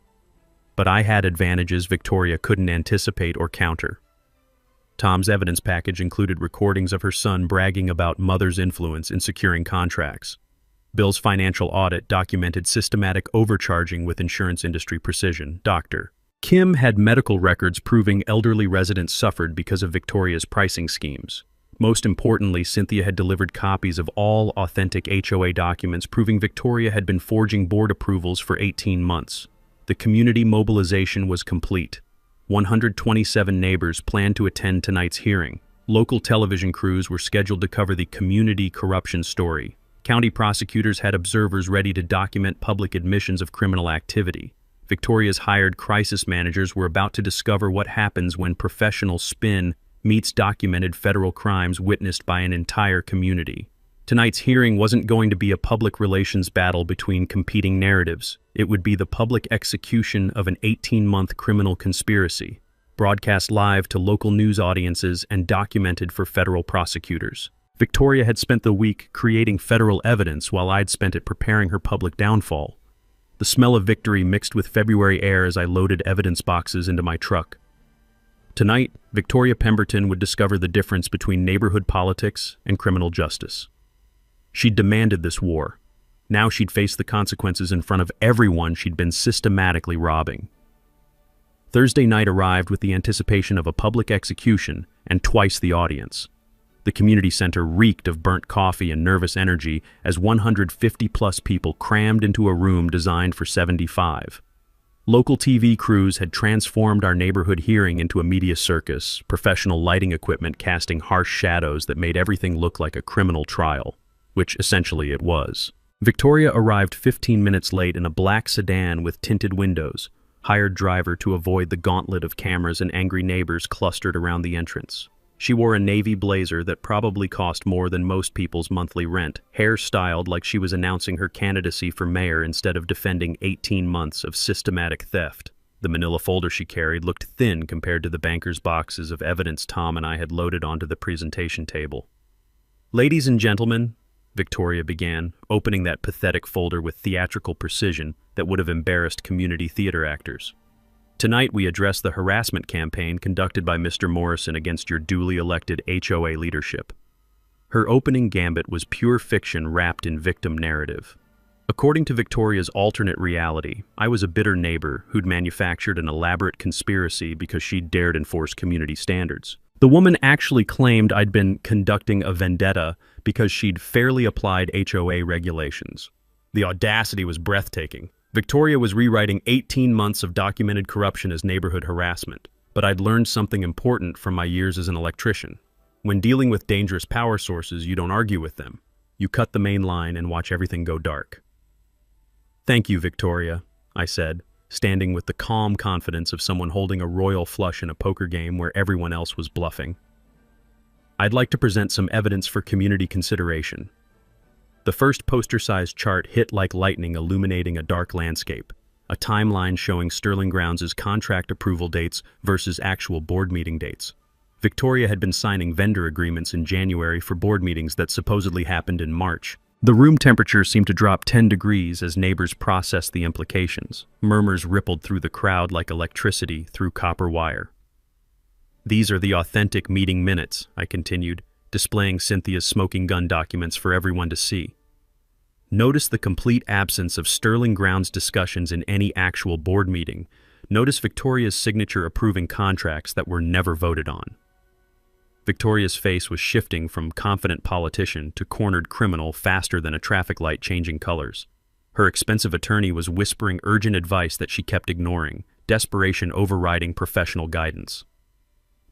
But I had advantages Victoria couldn't anticipate or counter. Tom's evidence package included recordings of her son bragging about mother's influence in securing contracts. Bill's financial audit documented systematic overcharging with insurance industry precision. Dr. Kim had medical records proving elderly residents suffered because of Victoria's pricing schemes. Most importantly, Cynthia had delivered copies of all authentic HOA documents proving Victoria had been forging board approvals for 18 months. The community mobilization was complete. 127 neighbors planned to attend tonight's hearing. Local television crews were scheduled to cover the community corruption story. County prosecutors had observers ready to document public admissions of criminal activity. Victoria's hired crisis managers were about to discover what happens when professional spin meets documented federal crimes witnessed by an entire community. Tonight's hearing wasn't going to be a public relations battle between competing narratives. It would be the public execution of an 18-month criminal conspiracy, broadcast live to local news audiences and documented for federal prosecutors. Victoria had spent the week creating federal evidence while I'd spent it preparing her public downfall. The smell of victory mixed with February air as I loaded evidence boxes into my truck. Tonight, Victoria Pemberton would discover the difference between neighborhood politics and criminal justice. She'd demanded this war. Now she'd face the consequences in front of everyone she'd been systematically robbing. Thursday night arrived with the anticipation of a public execution and twice the audience. The community center reeked of burnt coffee and nervous energy as 150-plus people crammed into a room designed for 75. Local TV crews had transformed our neighborhood hearing into a media circus, professional lighting equipment casting harsh shadows that made everything look like a criminal trial, which essentially it was. Victoria arrived 15 minutes late in a black sedan with tinted windows, hired driver to avoid the gauntlet of cameras and angry neighbors clustered around the entrance. She wore a navy blazer that probably cost more than most people's monthly rent, hair styled like she was announcing her candidacy for mayor instead of defending 18 months of systematic theft. The manila folder she carried looked thin compared to the banker's boxes of evidence Tom and I had loaded onto the presentation table. "Ladies and gentlemen," Victoria began, opening that pathetic folder with theatrical precision that would have embarrassed community theater actors. "Tonight we address the harassment campaign conducted by Mr. Morrison against your duly elected HOA leadership." Her opening gambit was pure fiction wrapped in victim narrative. According to Victoria's alternate reality, I was a bitter neighbor who'd manufactured an elaborate conspiracy because she'd dared enforce community standards. The woman actually claimed I'd been conducting a vendetta because she'd fairly applied HOA regulations. The audacity was breathtaking. Victoria was rewriting 18 months of documented corruption as neighborhood harassment, but I'd learned something important from my years as an electrician. When dealing with dangerous power sources, you don't argue with them. You cut the main line and watch everything go dark. "Thank you, Victoria," I said, standing with the calm confidence of someone holding a royal flush in a poker game where everyone else was bluffing. "I'd like to present some evidence for community consideration." The first poster-sized chart hit like lightning, illuminating a dark landscape, a timeline showing Sterling Grounds' contract approval dates versus actual board meeting dates. Victoria had been signing vendor agreements in January for board meetings that supposedly happened in March. The room temperature seemed to drop 10 degrees as neighbors processed the implications. Murmurs rippled through the crowd like electricity through copper wire. "These are the authentic meeting minutes," I continued, displaying Cynthia's smoking gun documents for everyone to see. Notice the complete absence of Sterling Grounds discussions in any actual board meeting. Notice Victoria's signature approving contracts that were never voted on. Victoria's face was shifting from confident politician to cornered criminal faster than a traffic light changing colors. Her expensive attorney was whispering urgent advice that she kept ignoring, desperation overriding professional guidance.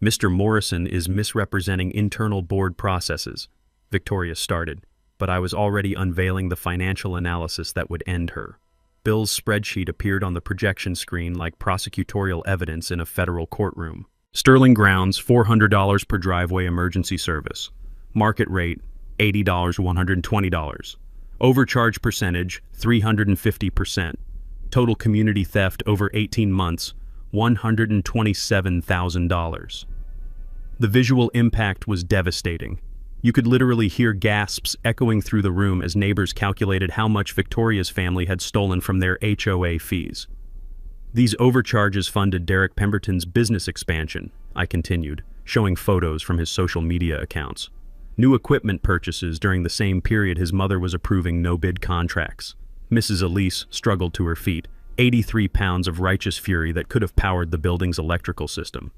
"Mr. Morrison is misrepresenting internal board processes," Victoria started, but I was already unveiling the financial analysis that would end her. Bill's spreadsheet appeared on the projection screen like prosecutorial evidence in a federal courtroom. Sterling grounds, $400 per driveway emergency service. Market rate, $80, $120. Overcharge percentage, 350%. Total community theft over 18 months, $127,000. The visual impact was devastating. You could literally hear gasps echoing through the room as neighbors calculated how much Victoria's family had stolen from their HOA fees. "These overcharges funded Derek Pemberton's business expansion," I continued, showing photos from his social media accounts. "New equipment purchases during the same period his mother was approving no-bid contracts." Mrs. Elise struggled to her feet, 83 pounds of righteous fury that could have powered the building's electrical system.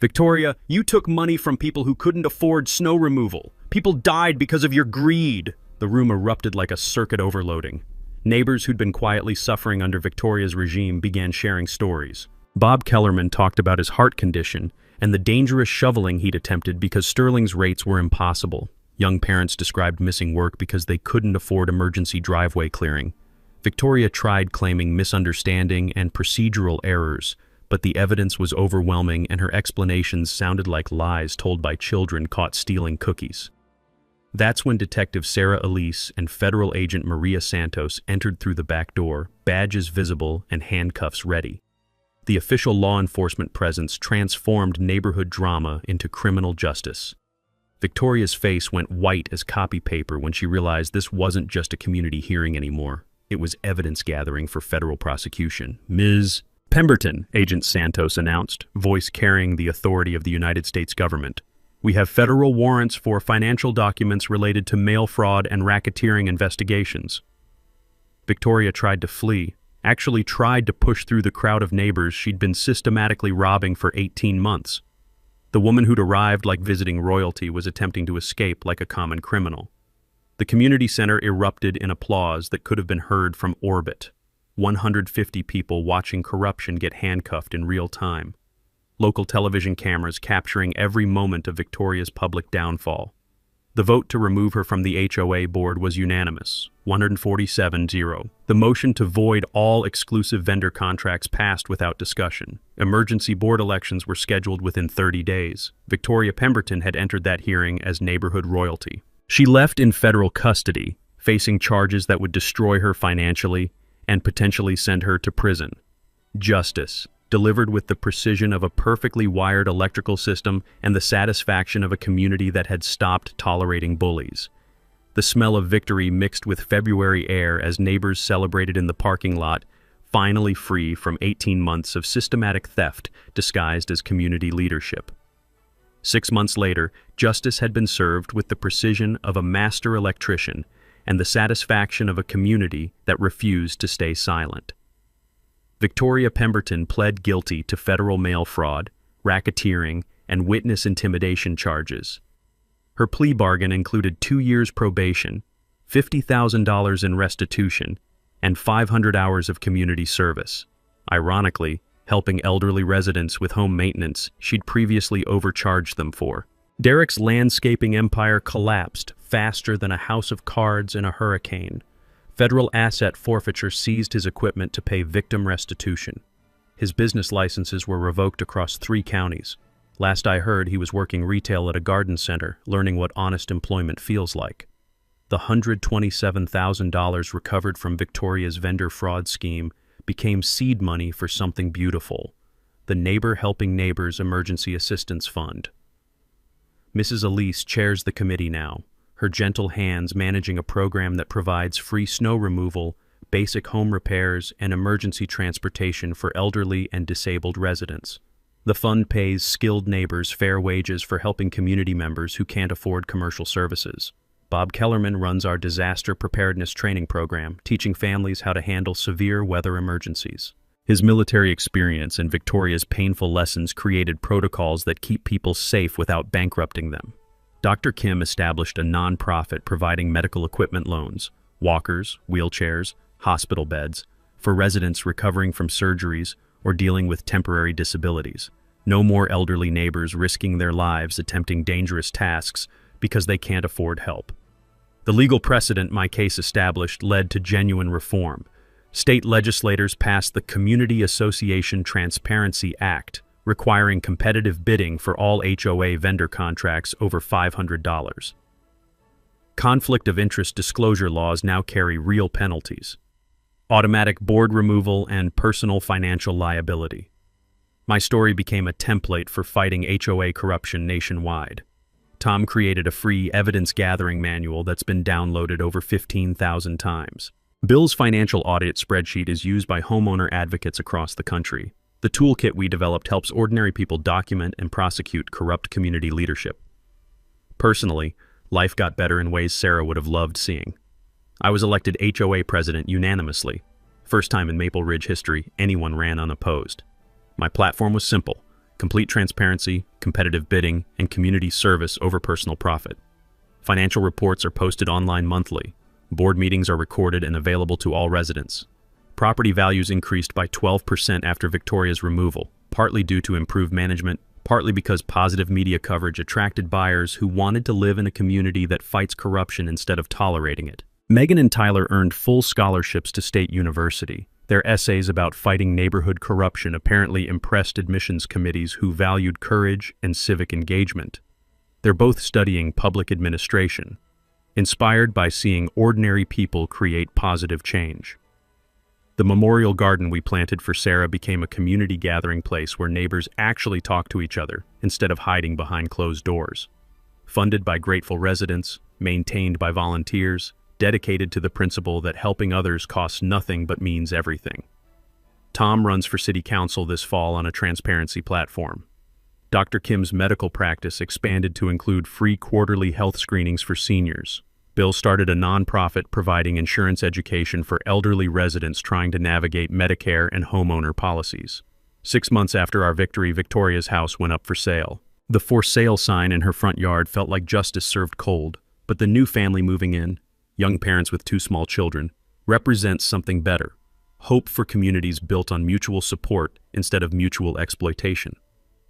"Victoria, you took money from people who couldn't afford snow removal. People died because of your greed." The room erupted like a circuit overloading. Neighbors who'd been quietly suffering under Victoria's regime began sharing stories. Bob Kellerman talked about his heart condition and the dangerous shoveling he'd attempted because Sterling's rates were impossible. Young parents described missing work because they couldn't afford emergency driveway clearing. Victoria tried claiming misunderstanding and procedural errors, but the evidence was overwhelming and her explanations sounded like lies told by children caught stealing cookies. That's when Detective Sarah Elise and Federal Agent Maria Santos entered through the back door, badges visible and handcuffs ready. The official law enforcement presence transformed neighborhood drama into criminal justice. Victoria's face went white as copy paper when she realized this wasn't just a community hearing anymore. It was evidence gathering for federal prosecution. "Ms. Pemberton," Agent Santos announced, voice carrying the authority of the United States government. "We have federal warrants for financial documents related to mail fraud and racketeering investigations." Victoria tried to flee, actually tried to push through the crowd of neighbors she'd been systematically robbing for 18 months. The woman who'd arrived like visiting royalty was attempting to escape like a common criminal. The community center erupted in applause that could have been heard from orbit. 150 people watching corruption get handcuffed in real time. Local television cameras capturing every moment of Victoria's public downfall. The vote to remove her from the HOA board was unanimous, 147-0. The motion to void all exclusive vendor contracts passed without discussion. Emergency board elections were scheduled within 30 days. Victoria Pemberton had entered that hearing as neighborhood royalty. She left in federal custody, facing charges that would destroy her financially and potentially send her to prison. Justice, delivered with the precision of a perfectly wired electrical system and the satisfaction of a community that had stopped tolerating bullies. The smell of victory mixed with February air as neighbors celebrated in the parking lot, finally free from 18 months of systematic theft disguised as community leadership. 6 months later, justice had been served with the precision of a master electrician and the satisfaction of a community that refused to stay silent. Victoria Pemberton pled guilty to federal mail fraud, racketeering, and witness intimidation charges. Her plea bargain included 2 years probation, $50,000 in restitution, and 500 hours of community service. Ironically, helping elderly residents with home maintenance she'd previously overcharged them for. Derek's landscaping empire collapsed faster than a house of cards in a hurricane. Federal asset forfeiture seized his equipment to pay victim restitution. His business licenses were revoked across 3 counties. Last I heard, he was working retail at a garden center, learning what honest employment feels like. The $127,000 recovered from Victoria's vendor fraud scheme became seed money for something beautiful, the Neighbor Helping Neighbors Emergency Assistance Fund. Mrs. Elise chairs the committee now, her gentle hands managing a program that provides free snow removal, basic home repairs, and emergency transportation for elderly and disabled residents. The fund pays skilled neighbors fair wages for helping community members who can't afford commercial services. Bob Kellerman runs our disaster preparedness training program, teaching families how to handle severe weather emergencies. His military experience and Victoria's painful lessons created protocols that keep people safe without bankrupting them. Dr. Kim established a nonprofit providing medical equipment loans, walkers, wheelchairs, hospital beds, for residents recovering from surgeries or dealing with temporary disabilities. No more elderly neighbors risking their lives attempting dangerous tasks because they can't afford help. The legal precedent my case established led to genuine reform. State legislators passed the Community Association Transparency Act, requiring competitive bidding for all HOA vendor contracts over $500. Conflict of interest disclosure laws now carry real penalties. Automatic board removal and personal financial liability. My story became a template for fighting HOA corruption nationwide. Tom created a free evidence-gathering manual that's been downloaded over 15,000 times. Bill's financial audit spreadsheet is used by homeowner advocates across the country. The toolkit we developed helps ordinary people document and prosecute corrupt community leadership. Personally, life got better in ways Sarah would have loved seeing. I was elected HOA president unanimously. First time in Maple Ridge history anyone ran unopposed. My platform was simple: complete transparency, competitive bidding, and community service over personal profit. Financial reports are posted online monthly. Board meetings are recorded and available to all residents. Property values increased by 12% after Victoria's removal, partly due to improved management, partly because positive media coverage attracted buyers who wanted to live in a community that fights corruption instead of tolerating it. Megan and Tyler earned full scholarships to State University. Their essays about fighting neighborhood corruption apparently impressed admissions committees who valued courage and civic engagement. They're both studying public administration, inspired by seeing ordinary people create positive change. The memorial garden we planted for Sarah became a community gathering place where neighbors actually talk to each other instead of hiding behind closed doors. Funded by grateful residents, maintained by volunteers, dedicated to the principle that helping others costs nothing but means everything. Tom runs for city council this fall on a transparency platform. Dr. Kim's medical practice expanded to include free quarterly health screenings for seniors. Bill started a nonprofit providing insurance education for elderly residents trying to navigate Medicare and homeowner policies. 6 months after our victory, Victoria's house went up for sale. The for sale sign in her front yard felt like justice served cold, but the new family moving in, young parents with 2 small children, represents something better: hope for communities built on mutual support instead of mutual exploitation.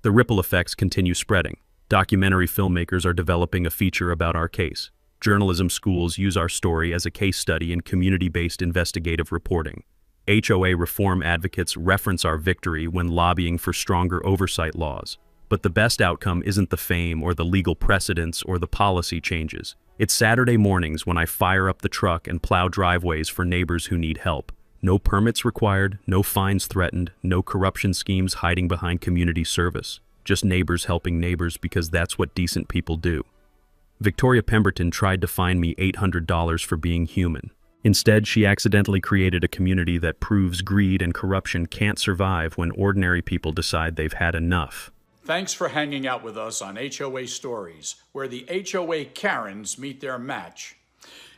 The ripple effects continue spreading. Documentary filmmakers are developing a feature about our case. Journalism schools use our story as a case study in community-based investigative reporting. HOA reform advocates reference our victory when lobbying for stronger oversight laws. But the best outcome isn't the fame or the legal precedents or the policy changes. It's Saturday mornings when I fire up the truck and plow driveways for neighbors who need help. No permits required, no fines threatened, no corruption schemes hiding behind community service. Just neighbors helping neighbors because that's what decent people do. Victoria Pemberton tried to fine me $800 for being human. Instead, she accidentally created a community that proves greed and corruption can't survive when ordinary people decide they've had enough. Thanks for hanging out with us on HOA Stories, where the HOA Karens meet their match.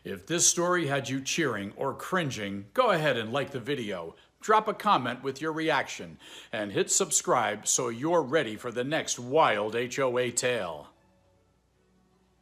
If this story had you cheering or cringing, go ahead and like the video, drop a comment with your reaction, and hit subscribe so you're ready for the next wild HOA tale.